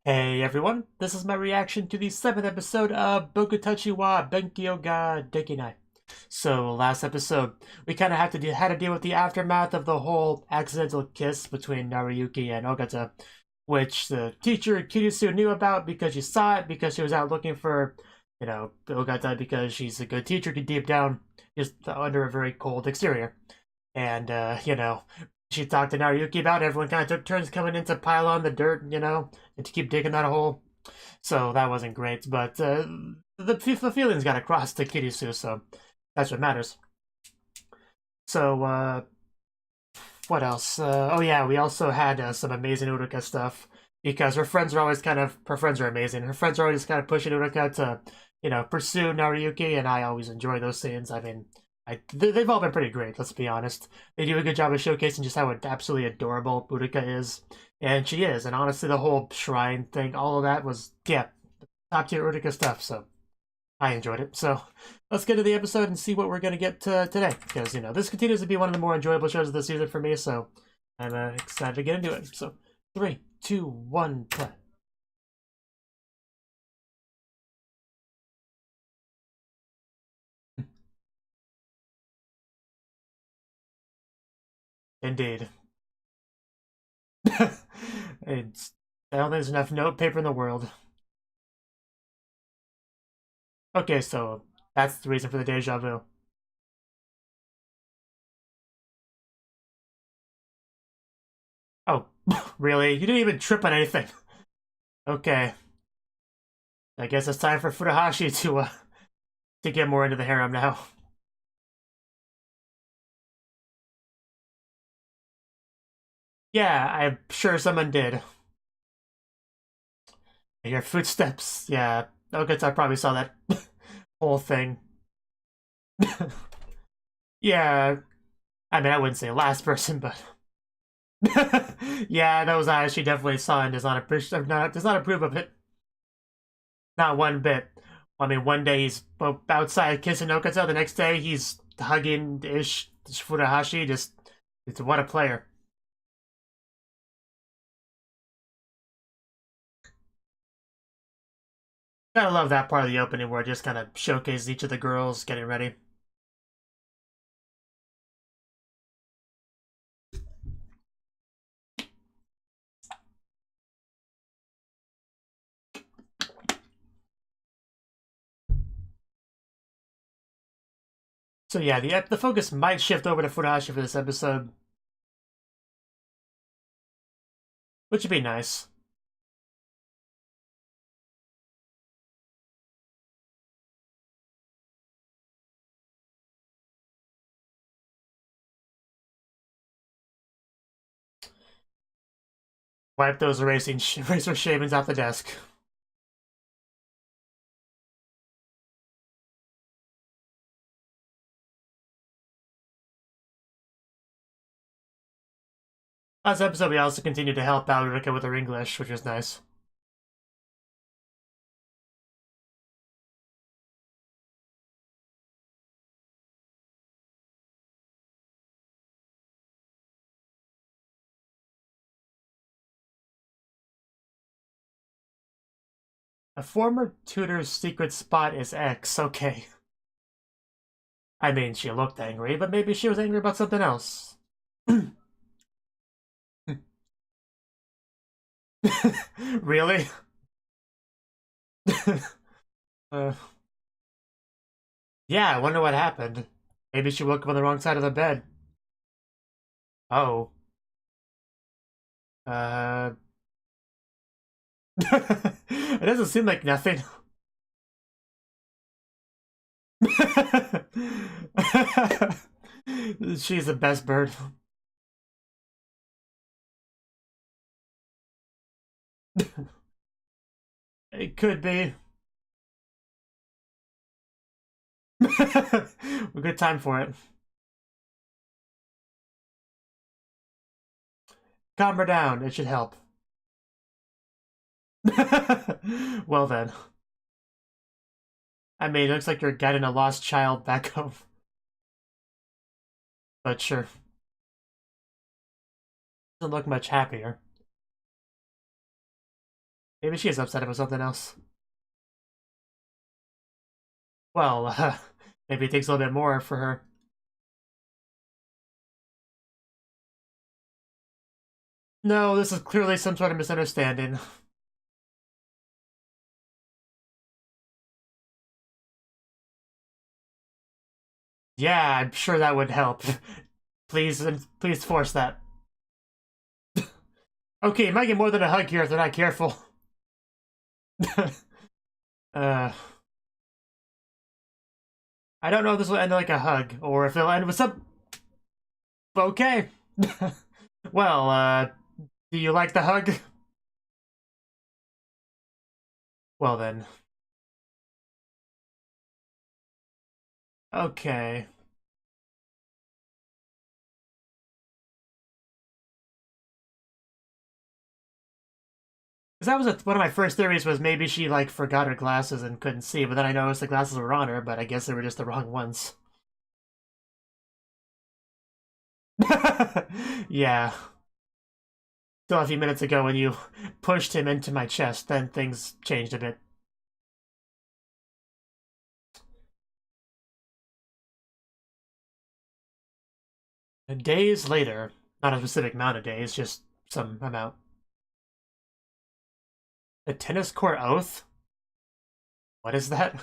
Hey everyone, this is my reaction to the 7th episode of Bokutachi wa Benkyou ga Dekinai. So last episode, we kind of had to deal with the aftermath of the whole accidental kiss between Naruyuki and Ogata, which the teacher Kirisu knew about because she saw it because she was out looking for, Ogata because she's a good teacher deep down, just under a very cold exterior. And she talked to Naruyuki about it. Everyone kind of took turns coming in to pile on the dirt, and to keep digging that hole. So that wasn't great, but the feelings got across to Kirisu, so that's what matters. So, what else? Oh yeah, we also had some amazing Uruka stuff, because her friends are always her friends are amazing. Her friends are always kind of pushing Uruka to, pursue Naruyuki, and I always enjoy those scenes. I mean, they've all been pretty great, let's be honest. They do a good job of showcasing just how absolutely adorable Uruka is. And she is, and honestly, the whole shrine thing, all of that was, yeah, top tier Uruka stuff, so I enjoyed it. So let's get to the episode and see what we're going to get today, because, this continues to be one of the more enjoyable shows of the season for me, so I'm excited to get into it. So, 3, 2, 1, play. Indeed. it's, I don't think there's enough note paper in the world. Okay, so that's the reason for the deja vu. Oh, really? You didn't even trip on anything. Okay. I guess it's time for Furuhashi to get more into the harem now. Yeah, I'm sure someone did. I hear footsteps. Yeah. Okay, so I probably saw that whole thing. Yeah. I mean, I wouldn't say last person, but yeah, those eyes she definitely saw and does not approve of it. Not one bit. I mean, one day he's outside kissing Okata, the next day he's hugging Furuhashi. What a player. I love that part of the opening where it just kind of showcases each of the girls getting ready. So yeah, the focus might shift over to Furuhashi for this episode, which would be nice. Wipe those eraser shavings off the desk. Last episode, we also continued to help out Rika with her English, which was nice. A former tutor's secret spot is X. Okay. I mean, she looked angry, but maybe she was angry about something else. Really? uh, yeah, I wonder what happened. Maybe she woke up on the wrong side of the bed. Oh. Uh. It doesn't seem like nothing. She's the best bird. It could be. A good time for it. Calm her down. It should help. Well then. I mean, it looks like you're guiding a lost child back home. But sure. Doesn't look much happier. Maybe she is upset about something else. Well, maybe it takes a little bit more for her. No, this is clearly some sort of misunderstanding. Yeah, I'm sure that would help. Please, please force that. Okay, you might get more than a hug here if they're not careful. uh, I don't know if this will end like a hug, or if it'll end with some... Okay. Well, do you like the hug? Well then. Okay. Because that was one of my first theories was maybe she, like, forgot her glasses and couldn't see, but then I noticed the glasses were on her, but I guess they were just the wrong ones. Yeah. Still a few minutes ago when you pushed him into my chest, then things changed a bit. And days later, not a specific amount of days, just some amount. The tennis court oath? What is that?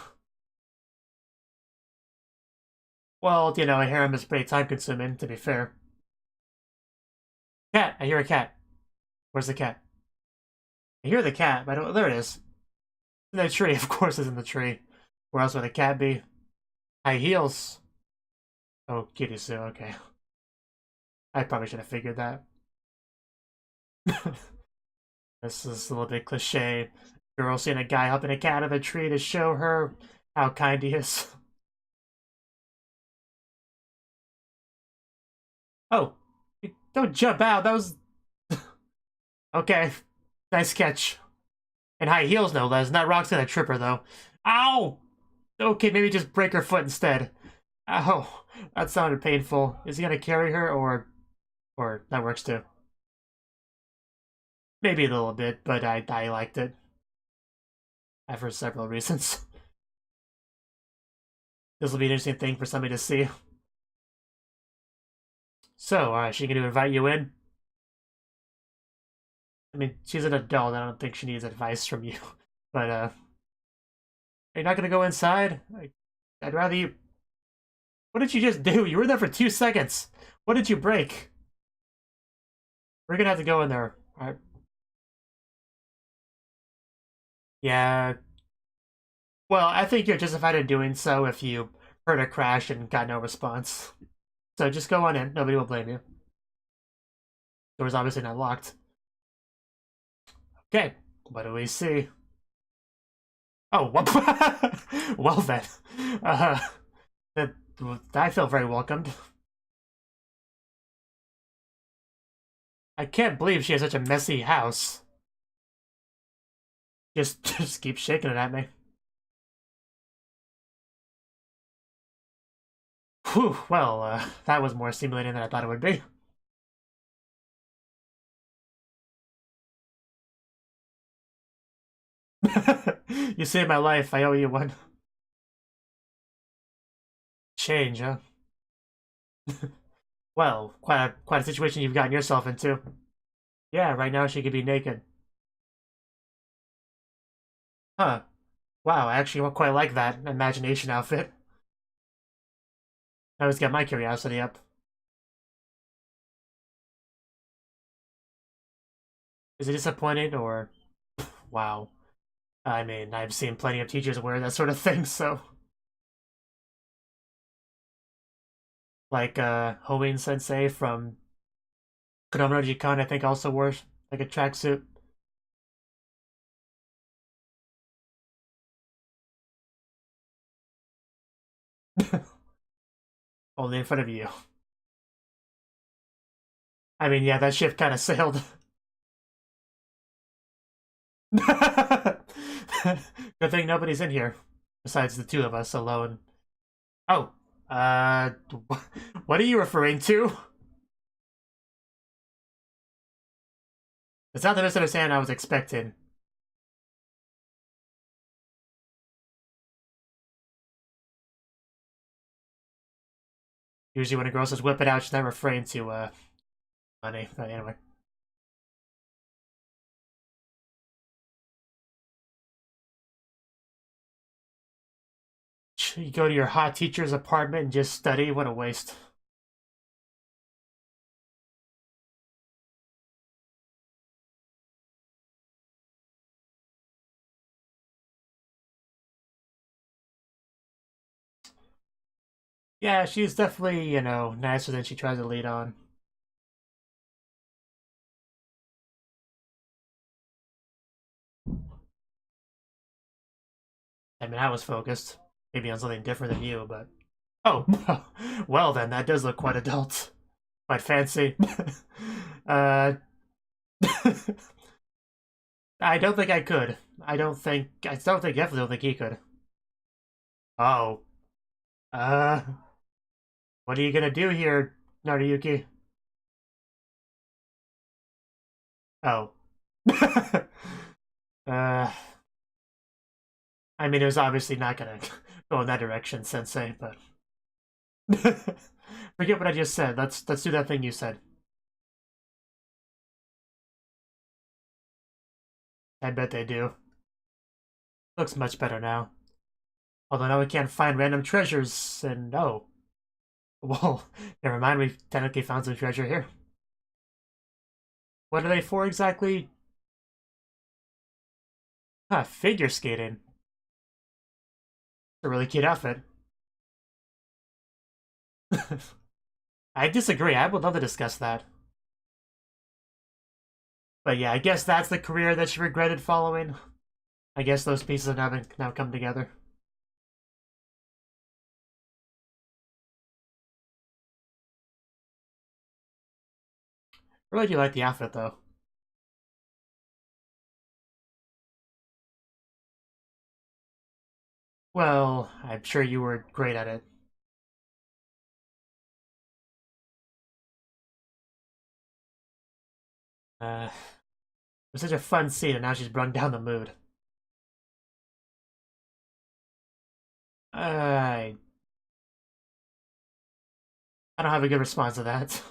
Well, you know, a harem is pretty time consuming, to be fair. Cat! I hear a cat. Where's the cat? I hear the cat, but I don't... There it is. In the tree, of course it's in the tree. Where else would a cat be? High heels. Oh, Kirisu, okay. I probably should have figured that. This is a little bit cliche. Girl seeing a guy helping a cat out of a tree to show her how kind he is. Oh, don't jump out. That was... Okay, nice catch. And high heels, no less. Not rocks gonna trip her, though. Ow! Okay, maybe just break her foot instead. Ow, that sounded painful. Is he gonna carry her, or that works too? Maybe a little bit, but I liked it. For several reasons. This will be an interesting thing for somebody to see. So, is she gonna invite you in? I mean, she's an adult. I don't think she needs advice from you. But, are you not gonna go inside? I'd rather you... What did you just do? You were there for 2 seconds. What did you break? We're gonna have to go in there. Alright. Yeah. Well, I think you're justified in doing so if you heard a crash and got no response. So just go on in. Nobody will blame you. Door's obviously not locked. Okay. What do we see? Oh, well then. I feel very welcomed. I can't believe she has such a messy house. Just keep shaking it at me. Whew, well, that was more stimulating than I thought it would be. You saved my life, I owe you one. Change, huh? Well, quite a situation you've gotten yourself into. Yeah, right now she could be naked. Huh. Wow, I actually quite like that imagination outfit. I always got my curiosity up. Is it disappointing or... Wow. I mean, I've seen plenty of teachers wear that sort of thing, so... Like, Hoenn Sensei from Konomonoji-kan, I think, also wore, like, a tracksuit. Only in front of you. I mean, yeah, that ship kind of sailed. Good thing nobody's in here. Besides the two of us alone. Oh, what are you referring to? It's not the misunderstanding I was expecting. Usually when a girl says whip it out, she's not referring to, money. But anyway. You go to your hot teacher's apartment and just study? What a waste. Yeah, she's definitely, you know, nicer than she tries to lead on. I mean, I was focused. Maybe on something different than you, but... Oh, well then, that does look quite adult. Quite fancy. uh... I don't think I could. Definitely don't think he could. Oh. Uh... What are you gonna do here, Naruyuki? Oh. uh... I mean, it was obviously not gonna go in that direction, Sensei, but... Forget what I just said. Let's do that thing you said. I bet they do. Looks much better now. Although now we can't find random treasures, and oh. Well, never mind, we technically found some treasure here. What are they for exactly? Ah, figure skating. It's a really cute outfit. I disagree. I would love to discuss that. But yeah, I guess that's the career that she regretted following. I guess those pieces have now come together. Really do like the outfit, though. Well, I'm sure you were great at it. It was such a fun scene, and now she's brought down the mood. I don't have a good response to that.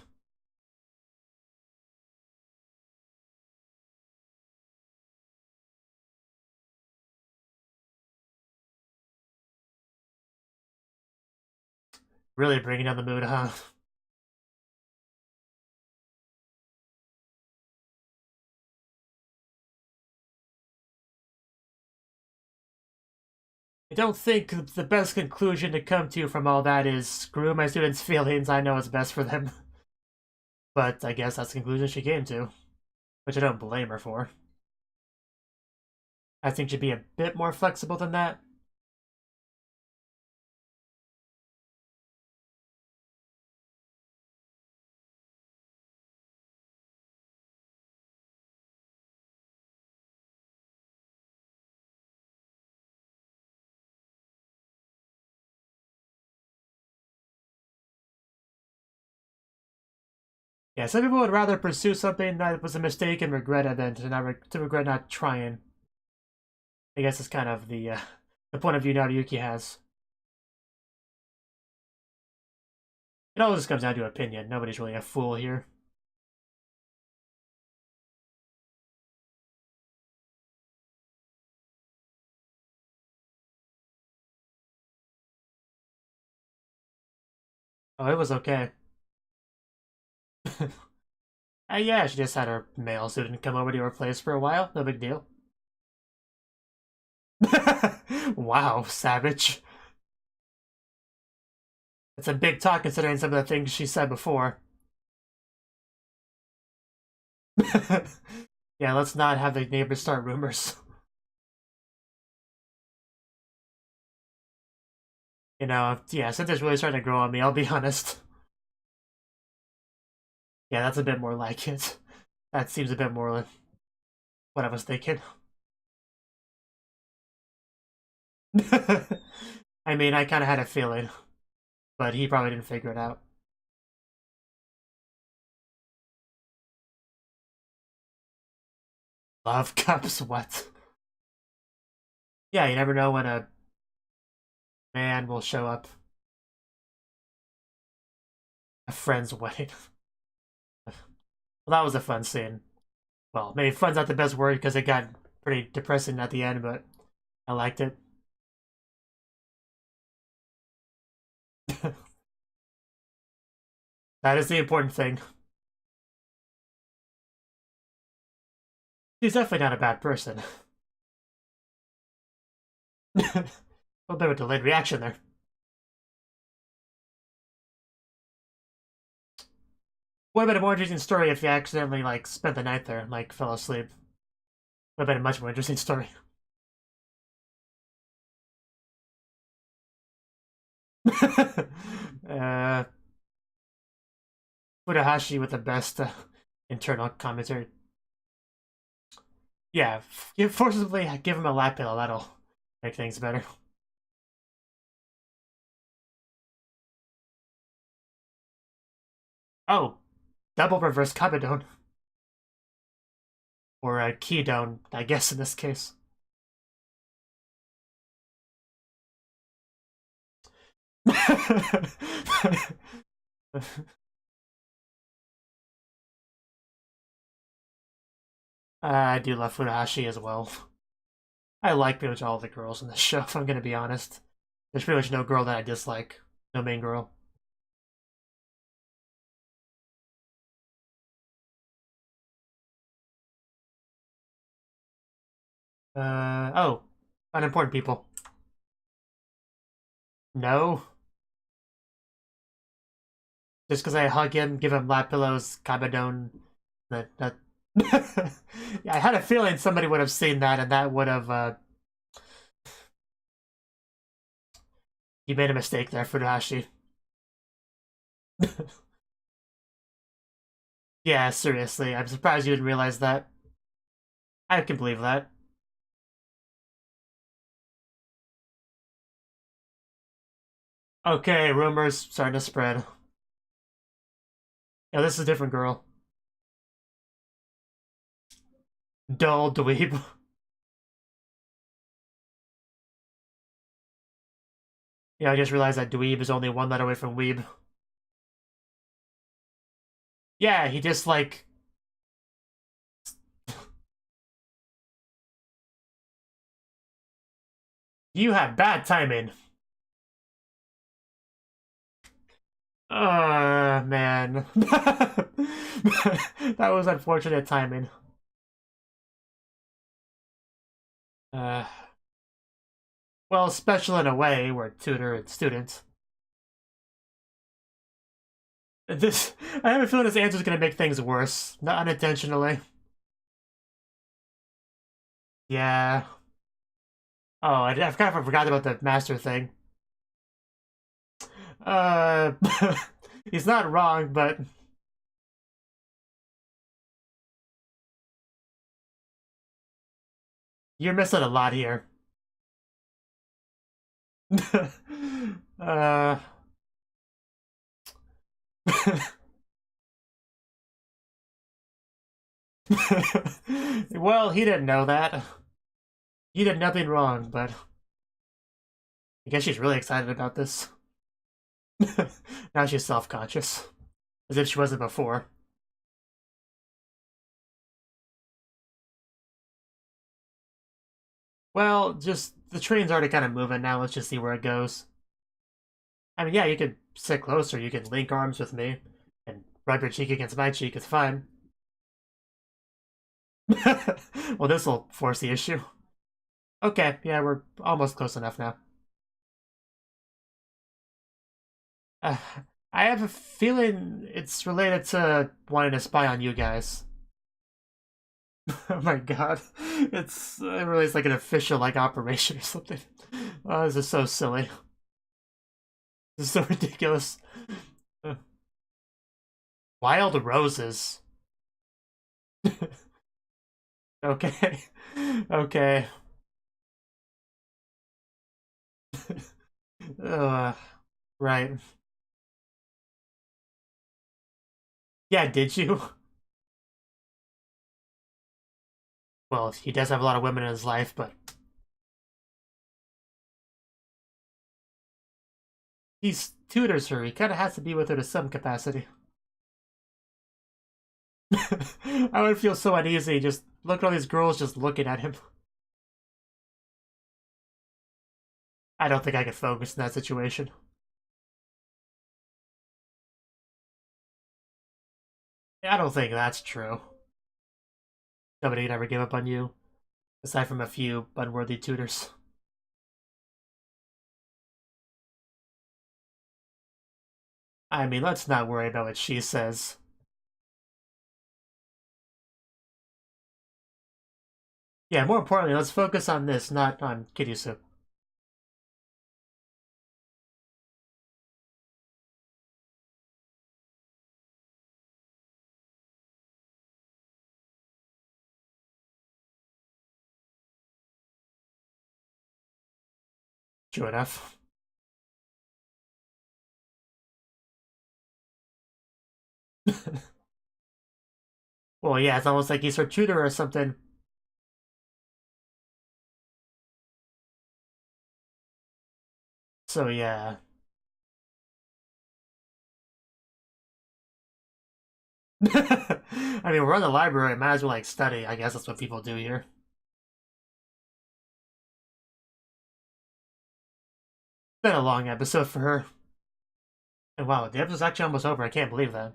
Really bringing down the mood, huh? I don't think the best conclusion to come to from all that is screw my students' feelings, I know what's best for them. But I guess that's the conclusion she came to, which I don't blame her for. I think she'd be a bit more flexible than that. Yeah, some people would rather pursue something that was a mistake and regret it than to regret not trying. I guess it's kind of the point of view Naruyuki has. It all just comes down to opinion. Nobody's really a fool here. Oh, it was okay. Yeah, she just had her male student come over to her place for a while. No big deal. Wow, savage. It's a big talk considering some of the things she said before. Yeah, let's not have the neighbors start rumors. You know, yeah, Cynthia's really starting to grow on me, I'll be honest. Yeah, that's a bit more like it. That seems a bit more like what I was thinking. I mean, I kind of had a feeling, but he probably didn't figure it out. Love cups, what? Yeah, you never know when a man will show up. A friend's wedding. Well, that was a fun scene. Well, maybe fun's not the best word because it got pretty depressing at the end, but I liked it. That is the important thing. He's definitely not a bad person. A little bit of a delayed reaction there. Would have been a more interesting story if you accidentally, like, spent the night there and, like, fell asleep. Would have been a much more interesting story. Furuhashi with the best internal commentary. Yeah, forcibly give him a lap pillow. That'll make things better. Oh, double reverse kabedon. Or a kidon, I guess, in this case. I do love Furuhashi as well. I like pretty much all the girls in this show, if I'm gonna be honest. There's pretty much no girl that I dislike. No main girl. Oh. Unimportant people. No. Just because I hug him, give him lap pillows, kabedon, that yeah, I had a feeling somebody would have seen that and that would have you made a mistake there, Furuhashi. Yeah, seriously, I'm surprised you didn't realize that. I can believe that. Okay, rumors starting to spread. Yeah, this is a different girl. Dull dweeb. Yeah, I just realized that dweeb is only one letter away from weeb. Yeah, he just like... You have bad timing. Man. That was unfortunate timing. Uh, well, special in a way, we're tutor and student. This, I have a feeling this answer is going to make things worse, not unintentionally. Yeah. Oh, I kind of forgot about the master thing. Uh, he's not wrong, but you're missing a lot here. uh, well, he didn't know that. He did nothing wrong, but I guess she's really excited about this. Now she's self-conscious, as if she wasn't before. Well, just the train's already kind of moving now. Let's just see where it goes. I mean, yeah, you could sit closer. You can link arms with me and rub your cheek against my cheek. It's fine. Well, this will force the issue. Okay, yeah, we're almost close enough now. Uh, I have a feeling it's related to wanting to spy on you guys. Oh my god. It's it really is like an official like operation or something. Oh, this is so silly. This is so ridiculous. Uh, Wild roses. Okay. Okay. uh, right. Yeah, did you? Well, he does have a lot of women in his life, but he's tutors her, he kind of has to be with her to some capacity. I would feel so uneasy just look at all these girls just looking at him. I don't think I could focus in that situation. I don't think that's true. Nobody could ever give up on you, aside from a few unworthy tutors. I mean, let's not worry about what she says. Yeah, more importantly, let's focus on this, not on Kiryu. True enough. Well, yeah, it's almost like he's her tutor or something. So, yeah. I mean, we're in the library, might as well, like, study. I guess that's what people do here. Been a long episode for her. And wow, the episode's actually almost over. I can't believe that.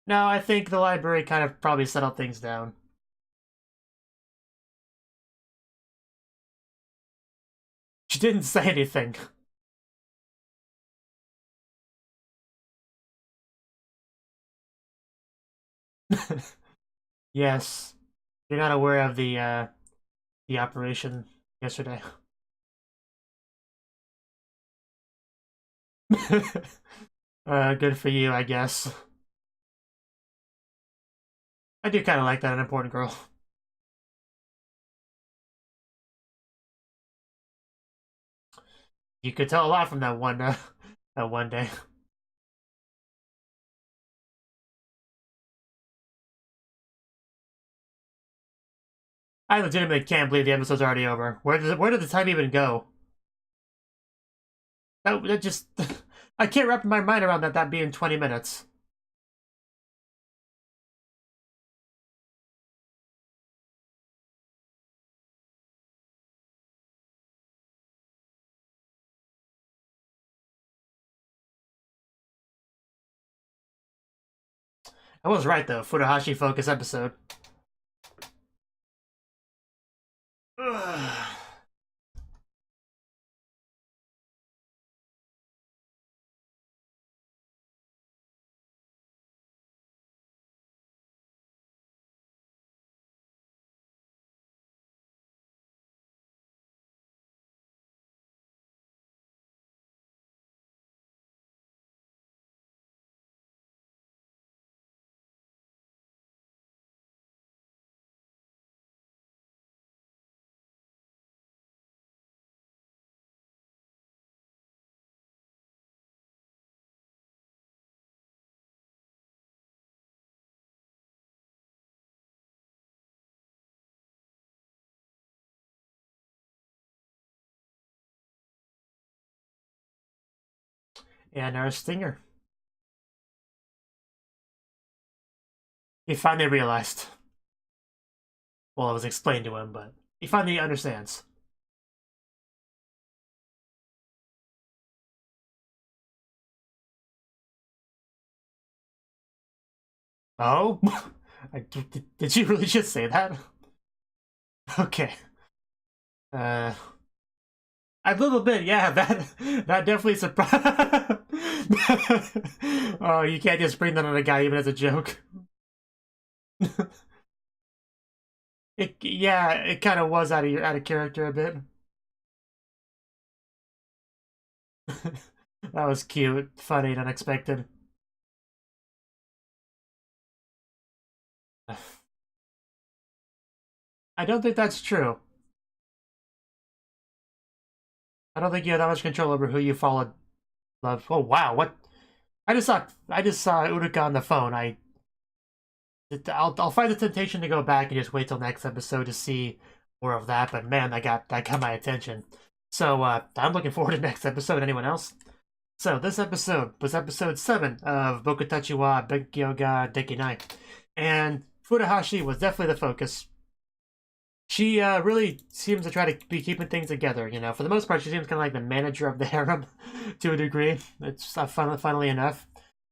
No, I think the library kind of probably settled things down. She didn't say anything. Yes. You're not aware of the operation yesterday. Good for you, I guess. I do kind of like that, an important girl. You could tell a lot from that one day. I legitimately can't believe the episode's already over. Where did the time even go? That just I can't wrap my mind around that being 20 minutes. I was right though. Furuhashi focus episode. And our stinger. He finally realized. Well, it was explained to him, but he finally understands. Oh? Did you really just say that? Okay. A little bit, yeah. That definitely surprised. Oh, you can't just bring that on a guy even as a joke. Yeah, it kind of was out of character a bit. That was cute, funny, and unexpected. I don't think that's true. I don't think you have that much control over who you follow. Love. Oh wow, what? I just saw Uruka on the phone. I'll find the temptation to go back and just wait till next episode to see more of that. But man, that got my attention. So I'm looking forward to the next episode. Anyone else? So this episode was episode 7 of Bokutachi wa Benkyou ga Dekinai. And Furuhashi was definitely the focus. She really seems to try to be keeping things together, you know. For the most part, she seems kind of like the manager of the harem to a degree. It's funnily enough.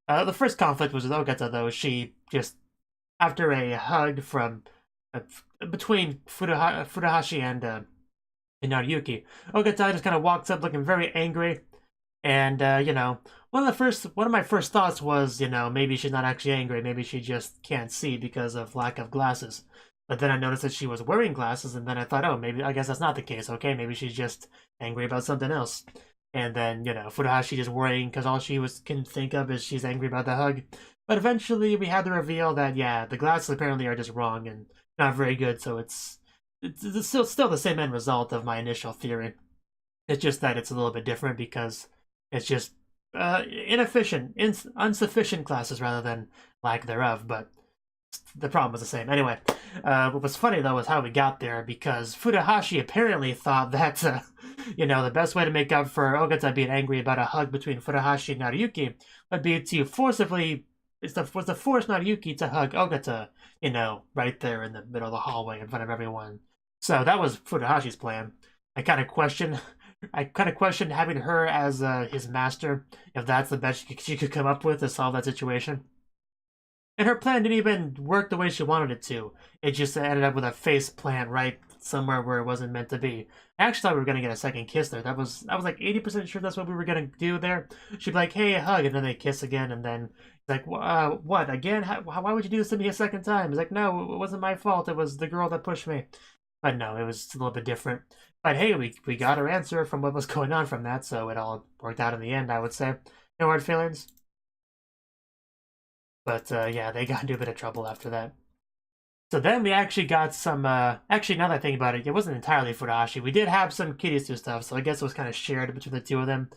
The first conflict was with Ogata, though. She just, after a hug from between Furuhashi and Nariyuki, Ogata just kind of walks up looking very angry. And you know, one of my first thoughts was, you know, maybe she's not actually angry, maybe she just can't see because of lack of glasses. But then I noticed that she was wearing glasses, and then I thought, oh, maybe I guess that's not the case. Okay, maybe she's just angry about something else. And then, you know, Furuhashi just worrying because all she can think of is she's angry about the hug. But eventually, we had the reveal that yeah, the glasses apparently are just wrong and not very good. So it's still the same end result of my initial theory. It's just that it's a little bit different because it's just inefficient, insufficient classes rather than lack thereof. But the problem was the same. Anyway, what was funny though was how we got there, because Furuhashi apparently thought that, you know, the best way to make up for Ogata being angry about a hug between Furuhashi and Nariyuki would be to force Nariyuki to hug Ogata, you know, right there in the middle of the hallway in front of everyone. So that was Furuhashi's plan. I kind of questioned having her as his master, if that's the best she could come up with to solve that situation. And her plan didn't even work the way she wanted it to. It just ended up with a face plant right somewhere where it wasn't meant to be. I actually thought we were going to get a second kiss there. I was like 80% sure that's what we were going to do there. She'd be like, hey, a hug, and then they kiss again, and then it's like, what, again? Why would you do this to me a second time? It's like, no, it wasn't my fault. It was the girl that pushed me. But no, it was a little bit different. But hey, we got our answer from what was going on from that, so it all worked out in the end, I would say. No hard feelings. But yeah, they got into a bit of trouble after that. So then we actually got some, actually now that I think about it, it wasn't entirely Furuhashi. We did have some Kirisu stuff, so I guess it was kind of shared between the two of them.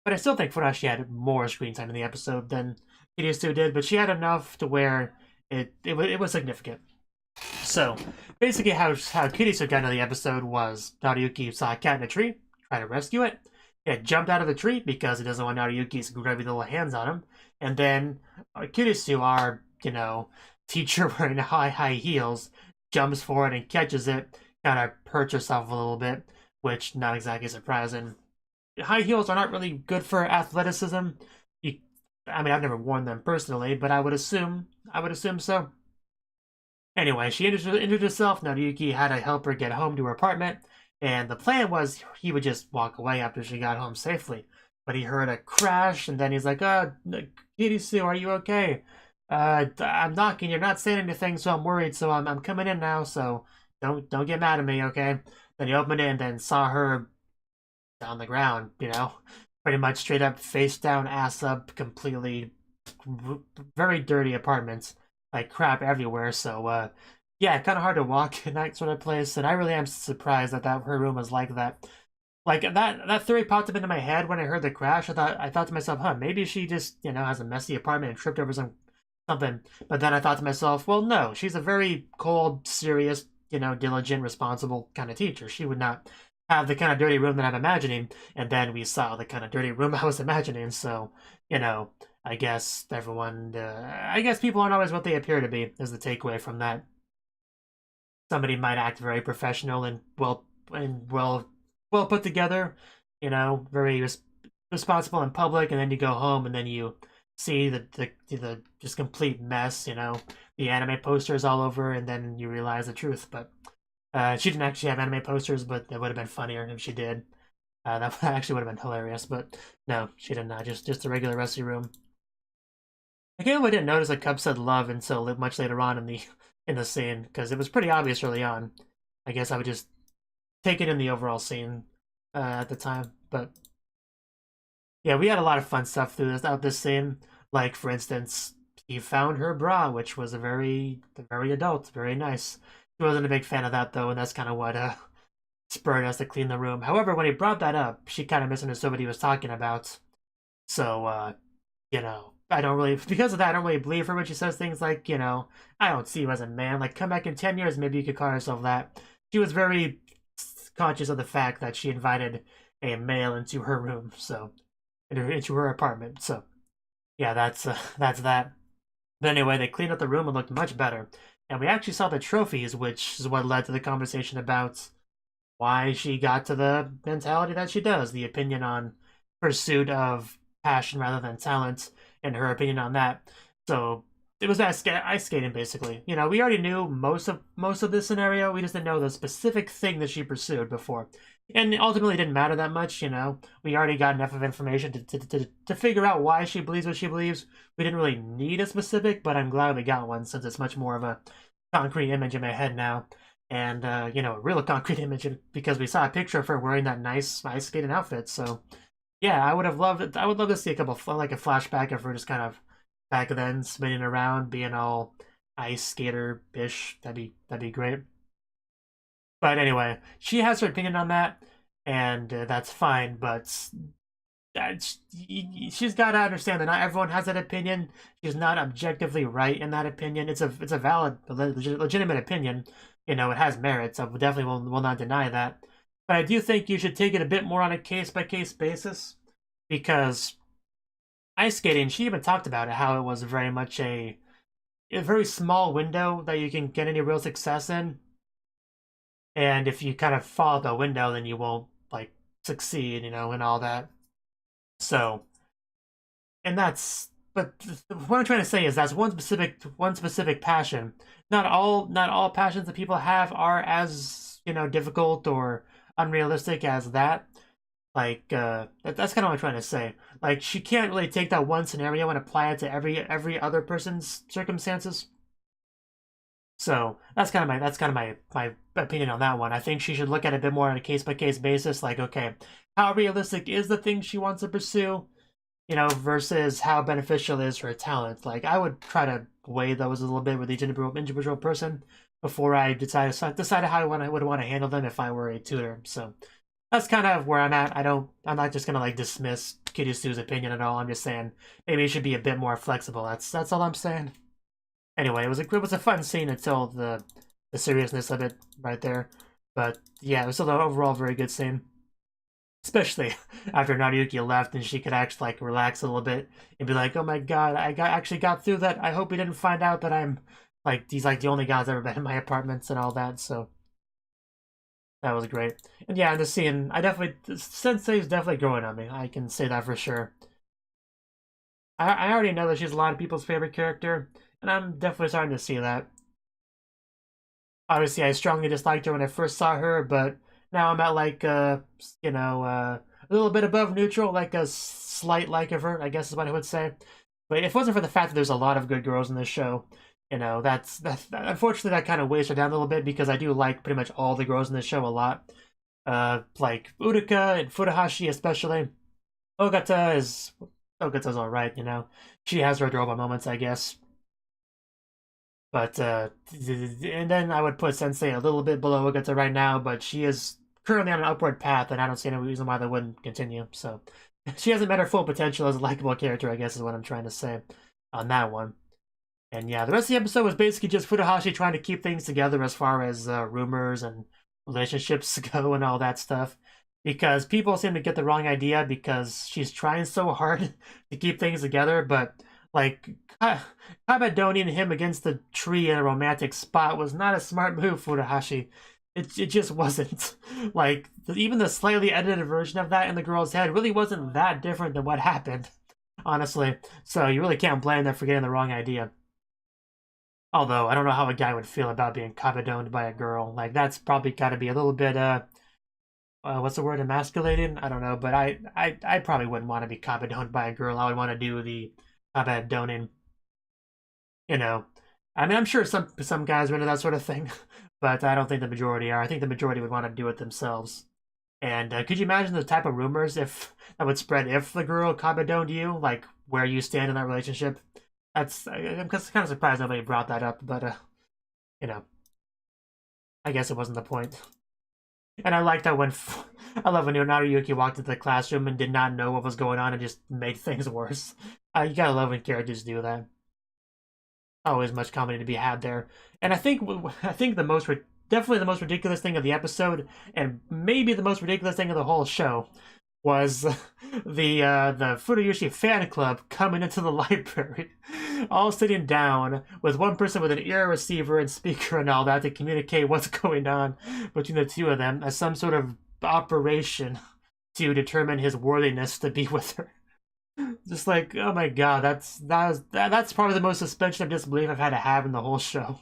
But I still think Furuhashi had more screen time in the episode than Kirisu did, but she had enough to where it was significant. So basically how Kirisu got into the episode was Nariyuki saw a cat in a tree, tried to rescue it. It jumped out of the tree because it doesn't want Nariyuki's grubby little hands on him. And then Kirisu, our, you know, teacher wearing high heels, jumps for it and catches it, kind of hurts herself a little bit, which not exactly surprising. High heels are not really good for athleticism. I mean, I've never worn them personally, but I would assume so. Anyway, she injured herself. Nariyuki had to help her get home to her apartment, and the plan was he would just walk away after she got home safely. But he heard a crash, and then he's like, Kirisu, are you okay? I'm knocking, you're not saying anything, so I'm worried, so I'm coming in now, so don't get mad at me, okay? Then he opened it and then saw her on the ground, you know? Pretty much straight up, face down, ass up, completely very dirty apartments. Like crap everywhere, so yeah, kind of hard to walk in that sort of place, and I really am surprised that her room was like that. Like that theory popped up into my head when I heard the crash. I thought to myself, huh, maybe she just, you know, has a messy apartment and tripped over something. But then I thought to myself, well, no, she's a very cold, serious, you know, diligent, responsible kind of teacher. She would not have the kind of dirty room that I'm imagining. And then we saw the kind of dirty room I was imagining. So, you know, I guess I guess people aren't always what they appear to be, is the takeaway from that. Somebody might act very professional and well put together, you know, very responsible in public, and then you go home and then you see the just complete mess, you know, the anime posters all over, and then you realize the truth. But she didn't actually have anime posters, but it would have been funnier if she did. That actually would have been hilarious, but no, she did not. Just a regular rusty room. Again, I didn't notice that Cub said love until much later on in the scene, because it was pretty obvious early on. I guess I would just take it in the overall scene at the time, but yeah, we had a lot of fun stuff throughout this scene. Like, for instance, he found her bra, which was very adult, very nice. He wasn't a big fan of that though, and that's kind of what spurred us to clean the room. However, when he brought that up, she kind of misunderstood what he was talking about. So, you know, because of that, I don't really believe her when she says things like, you know, I don't see you as a man. Like, come back in 10 years, maybe you could call yourself that. She was very conscious of the fact that she invited a male into her room, so into her apartment. So yeah, that's that. But anyway, they cleaned up the room and looked much better. And we actually saw the trophies, which is what led to the conversation about why she got to the mentality that she does, the opinion on pursuit of passion rather than talent, and her opinion on that. So it was ice skating, basically. You know, we already knew most of this scenario. We just didn't know the specific thing that she pursued before, and ultimately it didn't matter that much. You know, we already got enough of information to figure out why she believes what she believes. We didn't really need a specific, but I'm glad we got one since it's much more of a concrete image in my head now. And you know, a real concrete image because we saw a picture of her wearing that nice ice skating outfit. So yeah, I would have loved it. I would love to see a couple like a flashback of her just kind of back then spinning around, being all ice skater-ish. That'd be great. But anyway, she has her opinion on that, and that's fine. But she's got to understand that not everyone has that opinion. She's not objectively right in that opinion. It's a valid, legitimate opinion. You know, it has merits. I definitely will not deny that. But I do think you should take it a bit more on a case-by-case basis, because ice skating, she even talked about it, how it was very much a very small window that you can get any real success in. And if you kind of fall out the window, then you won't, like, succeed, you know, and all that. So, and that's, but what I'm trying to say is that's one specific passion. Not all passions that people have are as, you know, difficult or unrealistic as that. Like, that's kind of what I'm trying to say. Like, she can't really take that one scenario and apply it to every other person's circumstances. So that's kind of my opinion on that one. I think she should look at it a bit more on a case-by-case basis. Like, okay, how realistic is the thing she wants to pursue, you know, versus how beneficial is her talent. Like, I would try to weigh those a little bit with each individual person before I decide how I would want to handle them if I were a tutor. So that's kind of where I'm at. I'm not just gonna like dismiss Kirisu's opinion at all. I'm just saying maybe it should be a bit more flexible. That's all I'm saying. Anyway, it was a fun scene until the seriousness of it right there. But yeah, it was still an overall very good scene. Especially after Nariyuki left and she could actually like relax a little bit and be like, "Oh my god, actually got through that. I hope he didn't find out that I'm like he's like the only guy that's ever been in my apartments and all that." So that was great. And yeah, the scene, Sensei's definitely growing on me. I can say that for sure. I already know that she's a lot of people's favorite character, and I'm definitely starting to see that. Obviously, I strongly disliked her when I first saw her, but now I'm at like, you know, a little bit above neutral, like a slight like of her, I guess is what I would say. But if it wasn't for the fact that there's a lot of good girls in this show, you know, that's unfortunately that kind of weighs her down a little bit because I do like pretty much all the girls in this show a lot. Like Uruka and Furuhashi especially. Ogata's alright, you know. She has her adorable moments, I guess. But, and then I would put Sensei a little bit below Ogata right now, but she is currently on an upward path, and I don't see any reason why that wouldn't continue. So, she hasn't met her full potential as a likable character, I guess is what I'm trying to say on that one. And yeah, the rest of the episode was basically just Furuhashi trying to keep things together as far as rumors and relationships go and all that stuff. Because people seem to get the wrong idea because she's trying so hard to keep things together, but like Kabadoning him against the tree in a romantic spot was not a smart move, Furuhashi. It just wasn't. Like, even the slightly edited version of that in the girl's head really wasn't that different than what happened, honestly. So you really can't blame them for getting the wrong idea. Although, I don't know how a guy would feel about being kabadoned by a girl. Like, that's probably gotta be a little bit, what's the word, emasculating? I don't know, but I probably wouldn't want to be kabadoned by a girl. I would want to do the kabadoning, you know. I mean, I'm sure some guys are into that sort of thing, but I don't think the majority are. I think the majority would want to do it themselves. And could you imagine the type of rumors if that would spread if the girl kabadoned you, like where you stand in that relationship? I'm kind of surprised nobody brought that up, but you know, I guess it wasn't the point. And I like that I love when Nariyuki walked into the classroom and did not know what was going on and just made things worse. You gotta love when characters do that. Always much comedy to be had there. And I think definitely the most ridiculous thing of the episode, and maybe the most ridiculous thing of the whole show, was the Furuyoshi fan club coming into the library, all sitting down with one person with an ear receiver and speaker and all that to communicate what's going on between the two of them as some sort of operation to determine his worthiness to be with her. Just like, oh my god, that's probably the most suspension of disbelief I've had to have in the whole show.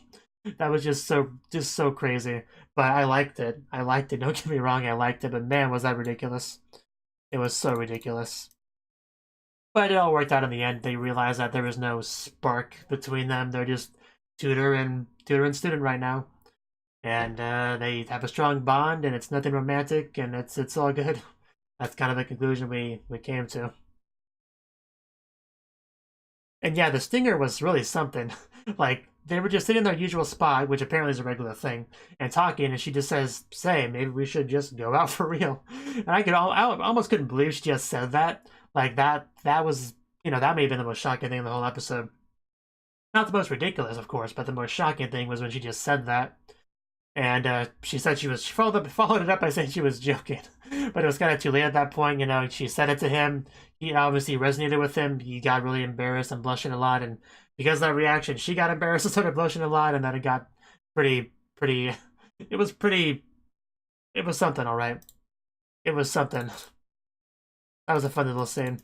That was just so crazy. But I liked it. Don't get me wrong, I liked it, but man, was that ridiculous. It was so ridiculous. But it all worked out in the end. They realized that there was no spark between them. They're just tutor and student right now. And they have a strong bond, and it's nothing romantic, and it's all good. That's kind of the conclusion we came to. And yeah, the stinger was really something. Like, they were just sitting in their usual spot, which apparently is a regular thing, and talking, and she just says, "Say, maybe we should just go out for real." And I almost couldn't believe she just said that. Like, that was, that may have been the most shocking thing in the whole episode. Not the most ridiculous, of course, but the most shocking thing was when she just said that. And she said she followed it up by saying she was joking. But it was kind of too late at that point, she said it to him. He obviously resonated with him. He got really embarrassed and blushing a lot, and because of that reaction, she got embarrassed and started blushing a lot, and then it got pretty, it was something, alright. It was something. That was a fun little scene.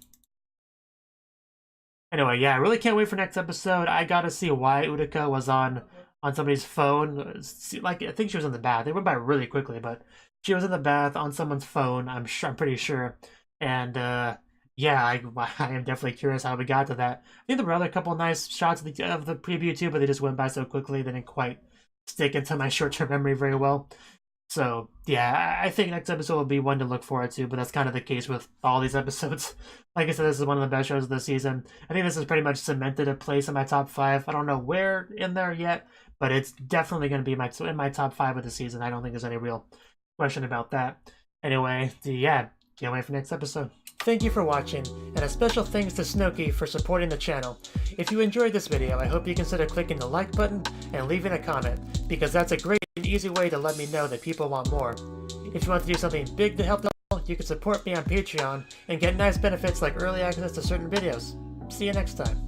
Anyway, yeah, I really can't wait for next episode. I gotta see why Utica was on somebody's phone. Like, I think she was in the bath. It went by really quickly, but she was in the bath on someone's phone, I'm pretty sure. And yeah, I am definitely curious how we got to that. I think there were other couple nice shots of the preview too, but they just went by so quickly they didn't quite stick into my short-term memory very well. So yeah, I think next episode will be one to look forward to, but that's kind of the case with all these episodes. Like I said, this is one of the best shows of the season. I think this is pretty much cemented a place in my top 5. I don't know where in there yet, but it's definitely going to be in my top 5 of the season. I don't think there's any real question about that. Anyway, yeah, can't wait for next episode. Thank you for watching, and a special thanks to Cnouki for supporting the channel. If you enjoyed this video, I hope you consider clicking the like button and leaving a comment, because that's a great and easy way to let me know that people want more. If you want to do something big to help the channel, you can support me on Patreon and get nice benefits like early access to certain videos. See you next time.